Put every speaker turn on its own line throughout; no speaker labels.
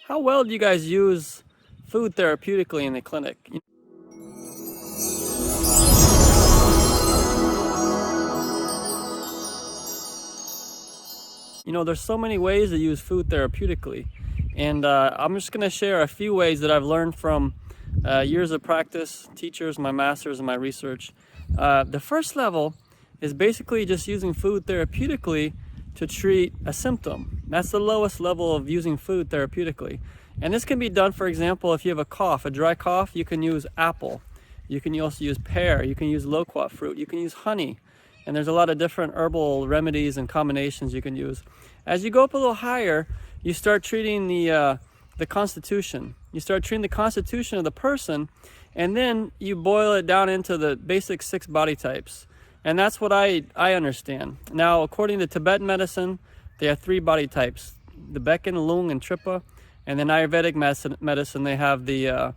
How well do you guys use food therapeutically in the clinic? You know, there's so many ways to use food therapeutically, and I'm just going to share a few ways that I've learned from years of practice, teachers, my masters, and my research. The first level is basically just using food therapeutically to treat a symptom. That's the lowest level of using food therapeutically. And this can be done, for example, if you have a cough, a dry cough, you can use apple. You can also use pear. You can use loquat fruit. You can use honey. And there's a lot of different herbal remedies and combinations you can use. As you go up a little higher, you start treating the constitution. You start treating the constitution of the person, and then you boil it down into the basic 6 body types. And that's what I understand. Now, according to Tibetan medicine, they have 3 body types: the Bekken, Lung, and Tripa. And then Ayurvedic medicine, they have the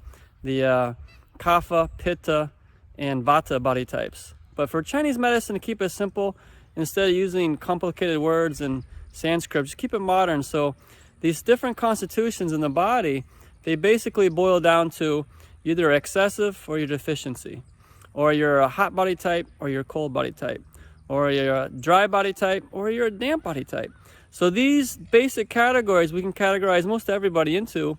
Kapha, Pitta, and Vata body types. But for Chinese medicine, to keep it simple, instead of using complicated words and Sanskrit, just keep it modern. So these different constitutions in the body, they basically boil down to either excessive or your deficiency, or you're a hot body type or you're a cold body type, or you're a dry body type or you're a damp body type. So these basic categories we can categorize most everybody into,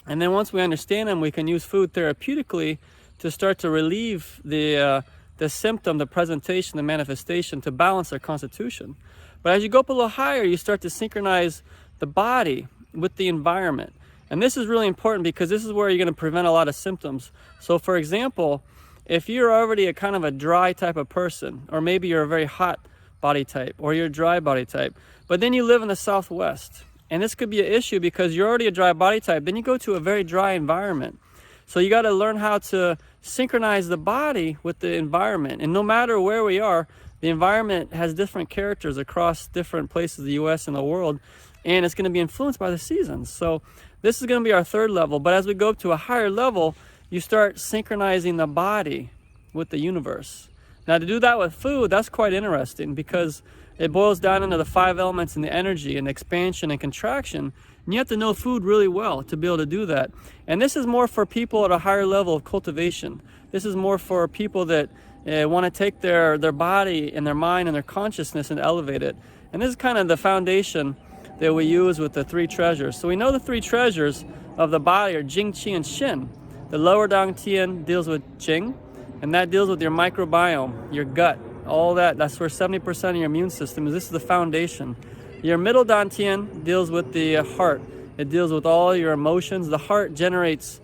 and then once we understand them, we can use food therapeutically to start to relieve the symptom, the presentation, the manifestation, to balance our constitution. But as you go up a little higher, you start to synchronize the body with the environment. And this is really important because this is where you're going to prevent a lot of symptoms. So for example, if you're already a kind of a dry type of person, or maybe you're a very hot body type, or you're a dry body type, but then you live in the Southwest, and this could be an issue because you're already a dry body type, then you go to a very dry environment. So you got to learn how to synchronize the body with the environment. And no matter where we are, the environment has different characters across different places of the US and the world, and it's going to be influenced by the seasons. So this is going to be our 3rd level. But as we go up to a higher level, you start synchronizing the body with the universe. Now, to do that with food, that's quite interesting because it boils down into the 5 elements and the energy and expansion and contraction. And you have to know food really well to be able to do that. And this is more for people at a higher level of cultivation. This is more for people that want to take their body and their mind and their consciousness and elevate it. And this is kind of the foundation that we use with the 3 treasures. So we know the 3 treasures of the body are Jing, Qi, and Shin. The lower Dantian deals with Jing, and that deals with your microbiome, your gut, all that. That's where 70% of your immune system is. This is the foundation. Your middle Dantian deals with the heart. It deals with all your emotions. The heart generates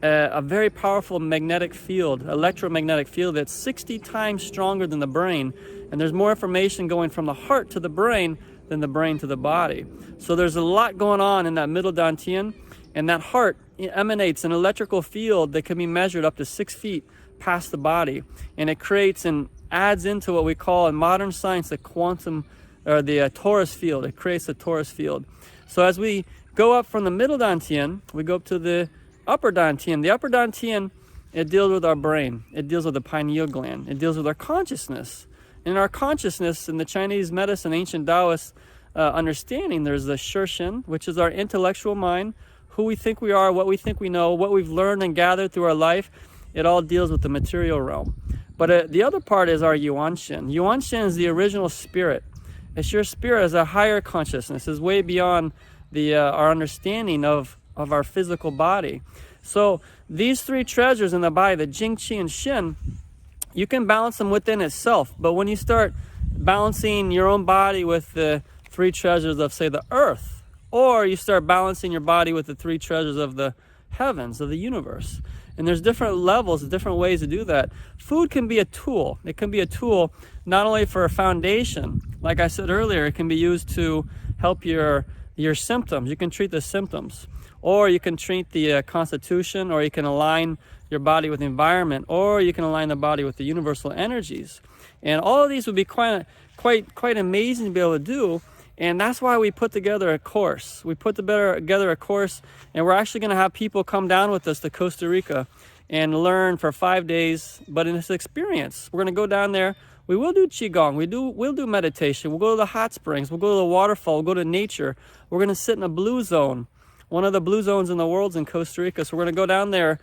a very powerful magnetic field, electromagnetic field that's 60 times stronger than the brain. And there's more information going from the heart to the brain than the brain to the body. So there's a lot going on in that middle Dantian, and that heart emanates an electrical field that can be measured up to 6 feet past the body. And it creates and adds into what we call in modern science the quantum, or the torus field. It creates a torus field. So as we go up from the middle Dantian, we go up to the upper Dantian. The upper Dantian, it deals with our brain. It deals with the pineal gland. It deals with our consciousness. In our consciousness, in the Chinese medicine, ancient Taoist understanding, there's the Shishin, which is our intellectual mind, who we think we are, what we think we know, what we've learned and gathered through our life. It all deals with the material realm. But the other part is our Yuanshin. Yuanshin is the original spirit. It's your spirit as a higher consciousness. It's way beyond our understanding of our physical body. So these 3 treasures in the body, the Jing, Qi, and Shin, you can balance them within itself. But when you start balancing your own body with the 3 treasures of, say, the earth, or you start balancing your body with the 3 treasures of the heavens, of the universe. And there's different levels, different ways to do that. Food can be a tool. It can be a tool not only for a foundation. Like I said earlier, it can be used to help your symptoms. You can treat the symptoms. Or you can treat the constitution, or you can align your body with the environment, or you can align the body with the universal energies. And all of these would be quite amazing to be able to do. And that's why we put together a course. We put together a course, and we're actually going to have people come down with us to Costa Rica and learn for 5 days. But in this experience, we're going to go down there. We will do Qigong. We'll do meditation. We'll go to the hot springs. We'll go to the waterfall. We'll go to nature. We're going to sit in a blue zone. one of the blue zones in the world in Costa Rica. So we're going to go down there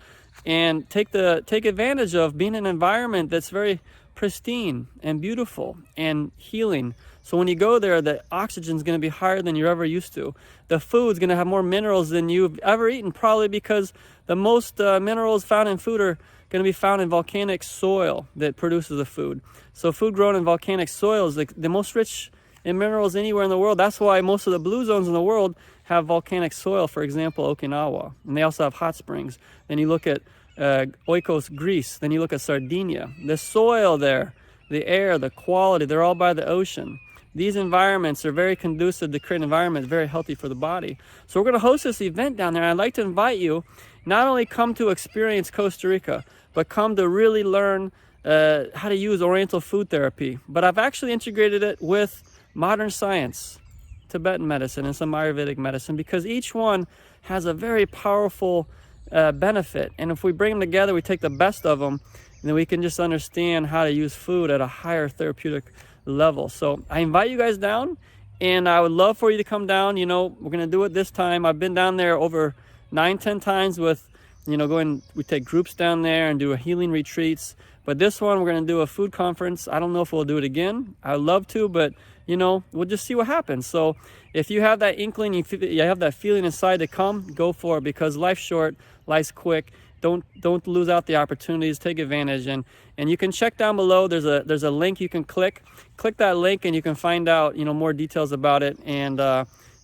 and take advantage of being in an environment that's very pristine and beautiful and healing. So when you go there, the oxygen is going to be higher than you're ever used to. The food's going to have more minerals than you've ever eaten, probably because the most minerals found in food are going to be found in volcanic soil that produces the food. So food grown in volcanic soil is the most rich in minerals anywhere in the world. That's why most of the blue zones in the world have volcanic soil, for example, Okinawa. And they also have hot springs. Then you look at Oikos, Greece. Then you look at Sardinia. The soil there, the air, the quality, they're all by the ocean. These environments are very conducive to create an environment very healthy for the body. So we're going to host this event down there. I'd like to invite you, not only come to experience Costa Rica, but come to really learn how to use Oriental food therapy. But I've actually integrated it with modern science, Tibetan medicine, and some Ayurvedic medicine, because each one has a very powerful benefit. And if we bring them together, we take the best of them, and then we can just understand how to use food at a higher therapeutic level. So I invite you guys down, and I would love for you to come down. You know, we're going to do it this time. I've been down there over 9-10 times with, you know, we take groups down there and do a healing retreats. But this one, we're going to do a food conference. I don't know if we'll do it again. I'd love to, but, you know, we'll just see what happens. So if you have that inkling, you have that feeling inside to come, go for it, because life's short, life's quick. Don't lose out the opportunities. Take advantage, and you can check down below. There's a link you can click that link, and you can find out, you know, more details about it. And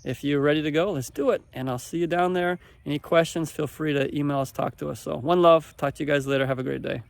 if you're ready to go, let's do it. And I'll see you down there. Any questions, feel free to email us, talk to us. So one love. Talk to you guys later. Have a great day.